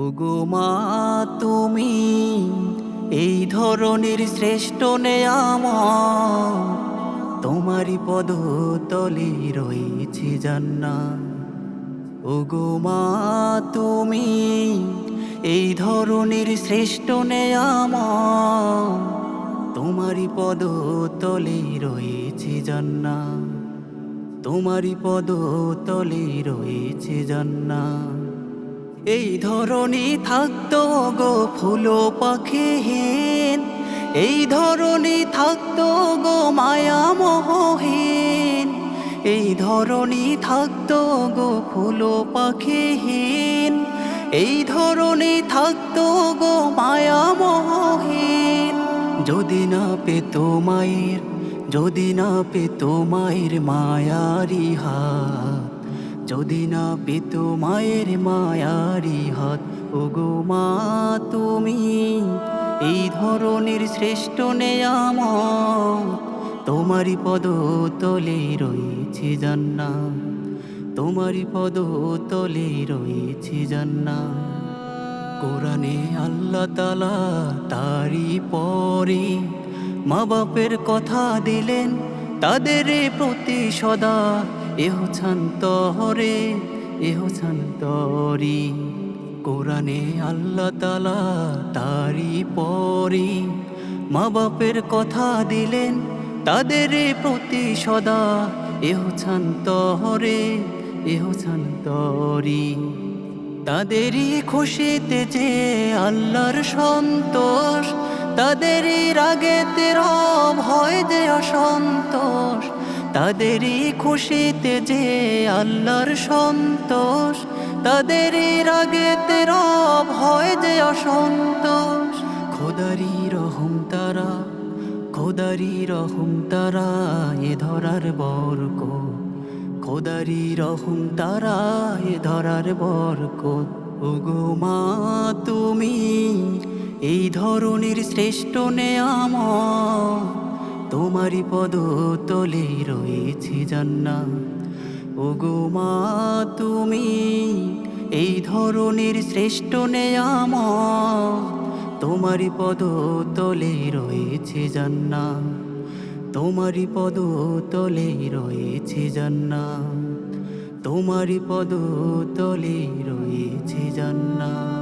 ওগো মা, তুমি এই ধরনের শ্রেষ্ঠ নেয়ামত, তোমারই পদতলে রয়েছে জান্নাত। ওগো মা, তুমি এই ধরনের শ্রেষ্ঠ নেয়ামত, তোমারই পদতলে রয়েছে জান্নাত। তোমারই পদতলে রয়েছে জান্নাত। এই ধরনী থাকতো গো ফুল পাখিহীন, এই ধরনী থাকতো গো মায়া মোহহীন, এই ধরনী থাকতো গো ফুল পাখিহীন, এই ধরনী থাকতো গো মায়া মোহহীন। যদি না পেতো মায়ের, যদি না পেতো মায়ের মায়ারি হাত, যদি না পেতো মায়ের মায়ারি হাত। ওগো মা, তুমি এই ধরনের শ্রেষ্ঠ নেয়ামত, তোমারই পদতলে রয়েছে জান্নাত। তোমারই পদতলে রয়েছে জান্নাত। কোরআনে আল্লাহ তাআলা তারই পরে মা বাপের কথা দিলেন, তাদের প্রতি সদা এহ শান্তরে, এহ শান্তরি। কোরআনে আল্লাহ তাআলা তারই পরে মা বাপের কথা দিলেন, তাদের প্রতি সদা এহ শান্তরে, এহ শান্তরি। তাদেরই খুশিতে যে আল্লাহর সন্তোষ, তাদেরই রাগেতে রব হয় যে অসন্তোষ। তাদেরই খুশিতে যে আল্লাহর সন্তোষ, তাদেরই রাগেতে রব হয় যে অসন্তোষ। খোদারি রহম তারা, খোদারি রহম তারা এ ধরার বরকত, খোদারি রহম তারা এ ধরার বরকত। ওগো মা, তুমি এই ধরনের শ্রেষ্ঠ নেয়ামত, তোমারই পদতলে রয়েছে জান্নাত। ওগো মা, তুমি এই ধরনের শ্রেষ্ঠ নেয়ামত, তোমারই পদতলে রয়েছে জান্নাত। তোমারই পদতলে রয়েছে জান্নাত। তোমারই পদতলে রয়েছে জান্নাত।